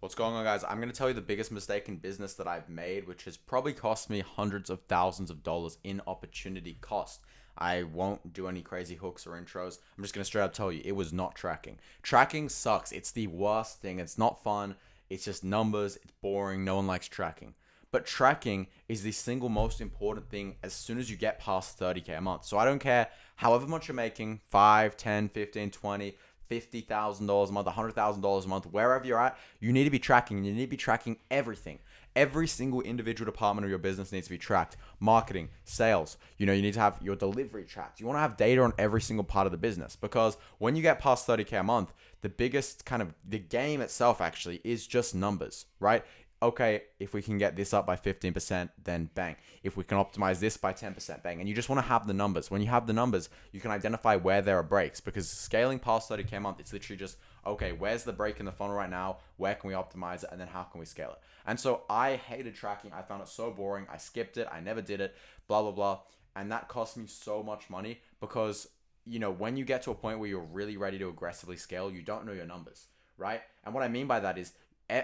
What's going on, guys? I'm going to tell you the biggest mistake in business that I've made, which has probably cost me hundreds of thousands of dollars in opportunity cost. I won't do any crazy hooks or intros. I'm just going to straight up tell you it was not tracking. Tracking sucks. It's the worst thing. It's not fun. It's just numbers. It's boring. No one likes tracking. But tracking is the single most important thing as soon as you get past 30K a month. So I don't care however much you're making, 5, 10, 15, 20, $50,000 a month, $100,000 a month, wherever you're at, you need to be tracking. You need to be tracking everything. Every single individual department of your business needs to be tracked. Marketing, sales, you need to have your delivery tracked. You want to have data on every single part of the business, because when you get past 30K a month, the biggest kind of the game itself actually is just numbers, right? Okay, if we can get this up by 15%, then bang. If we can optimize this by 10%, bang. And you just want to have the numbers. When you have the numbers, you can identify where there are breaks, because scaling past 30K a month, it's literally just, okay, where's the break in the funnel right now? Where can we optimize it? And then how can we scale it? And so I hated tracking. I found it so boring. I skipped it. I never did it, blah, blah, blah. And that cost me so much money because, when you get to a point where you're really ready to aggressively scale, you don't know your numbers, right? And what I mean by that is,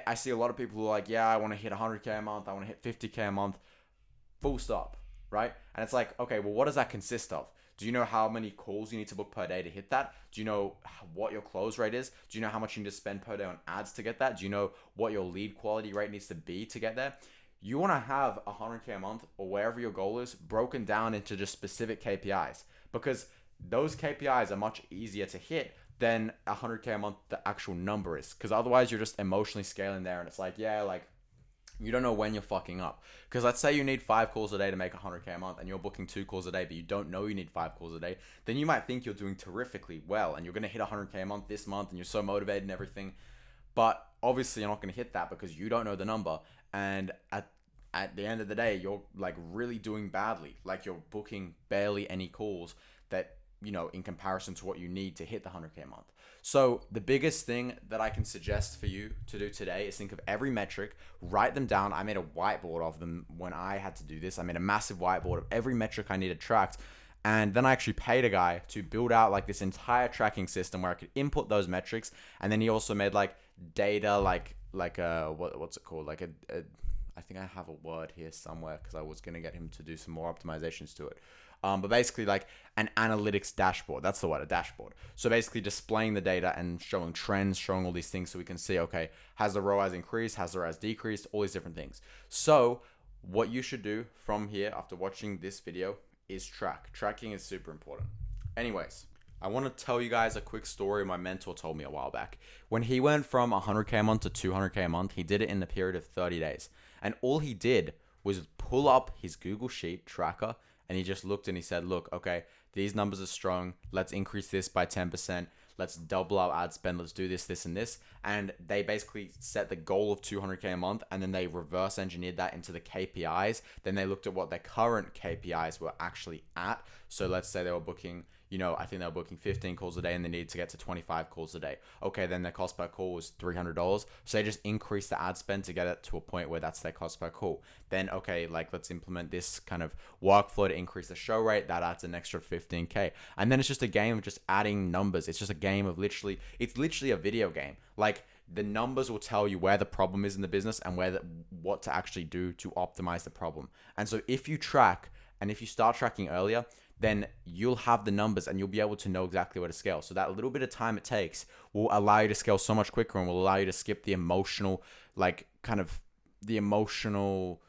I see a lot of people who are like, yeah, I want to hit 100K a month. I want to hit 50K a month. Full stop, right? And it's like, okay, well, what does that consist of? Do you know how many calls you need to book per day to hit that? Do you know what your close rate is? Do you know how much you need to spend per day on ads to get that? Do you know what your lead quality rate needs to be to get there? You want to have 100K a month or wherever your goal is broken down into just specific KPIs, because those KPIs are much easier to hit than 100K a month the actual number is, because otherwise you're just emotionally scaling there and it's like, yeah, like you don't know when you're fucking up. Because let's say you need 5 calls a day to make 100K a month and you're booking 2 calls a day, but you don't know you need 5 calls a day, then you might think you're doing terrifically well and you're going to hit 100K a month this month and you're so motivated and everything, but obviously you're not going to hit that because you don't know the number. And at the end of the day, you're like really doing badly, like you're booking barely any calls that, in comparison to what you need to hit the 100K a month. So the biggest thing that I can suggest for you to do today is think of every metric, write them down. I made a whiteboard of them when I had to do this. I made a massive whiteboard of every metric I needed tracked. And then I actually paid a guy to build out like this entire tracking system where I could input those metrics. And then he also made like data, what's it called? I think I have a word here somewhere because I was going to get him to do some more optimizations to it. But basically like an analytics dashboard. That's the word, a dashboard. So basically displaying the data and showing trends, showing all these things so we can see, okay, has the ROAS increased? Has the ROAS decreased? All these different things. So what you should do from here after watching this video is track. Tracking is super important. Anyways, I want to tell you guys a quick story my mentor told me a while back. When he went from 100K a month to 200K a month, he did it in the period of 30 days. And all he did was pull up his Google Sheet tracker and he just looked and he said, look, okay, these numbers are strong. Let's increase this by 10%. Let's double our ad spend. Let's do this, this, and this. And they basically set the goal of 200K a month and then they reverse engineered that into the KPIs. Then they looked at what their current KPIs were actually at. So let's say they were booking, I think they were booking 15 calls a day and they needed to get to 25 calls a day. Okay, then their cost per call was $300. So they just increased the ad spend to get it to a point where that's their cost per call. Then, okay, like let's implement this kind of workflow to increase the show rate. That adds an extra 15K. And then it's just a game of just adding numbers. It's just a game of it's literally a video game. Like the numbers will tell you where the problem is in the business and what to actually do to optimize the problem. And so if you track and if you start tracking earlier, then you'll have the numbers and you'll be able to know exactly where to scale. So that little bit of time it takes will allow you to scale so much quicker and will allow you to skip the emotional, the emotional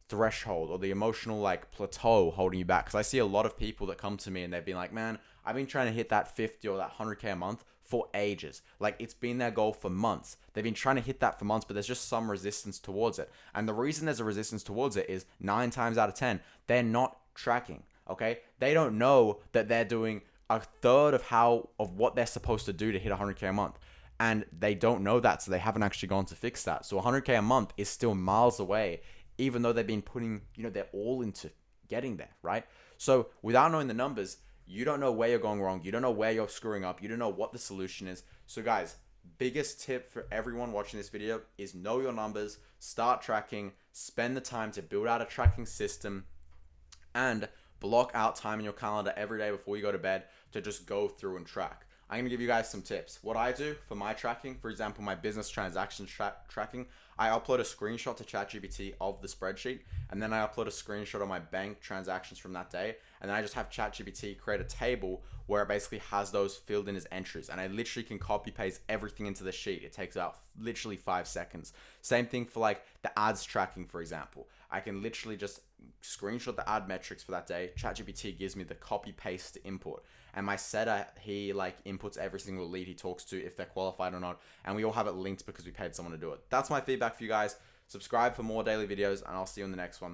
threshold or the emotional plateau holding you back. Because I see a lot of people that come to me and they've been like, man, I've been trying to hit that 50 or that 100K a month for ages. Like it's been their goal for months. They've been trying to hit that for months, but there's just some resistance towards it. And the reason there's a resistance towards it is 9 times out of 10, they're not tracking. Okay, they don't know that they're doing a third of what they're supposed to do to hit 100K a month, and they don't know that, so they haven't actually gone to fix that. So 100K a month is still miles away, even though they've been putting their all into getting there, right? So without knowing the numbers, you don't know where you're going wrong, you don't know where you're screwing up, you don't know what the solution is. So guys, biggest tip for everyone watching this video is know your numbers, start tracking, spend the time to build out a tracking system, and block out time in your calendar every day before you go to bed to just go through and track. I'm gonna give you guys some tips. What I do for my tracking, for example, my business transactions tracking, I upload a screenshot to ChatGPT of the spreadsheet, and then I upload a screenshot of my bank transactions from that day, and then I just have ChatGPT create a table where it basically has those filled in as entries, and I literally can copy paste everything into the sheet. It takes about literally 5 seconds. Same thing for like the ads tracking, for example. I can literally just screenshot the ad metrics for that day. ChatGPT gives me the copy paste to import, and my setter, he like inputs every single lead he talks to, if they're qualified or not, and we all have it linked because we paid someone to do it. That's my feedback for you guys. Subscribe for more daily videos, and I'll see you in the next one.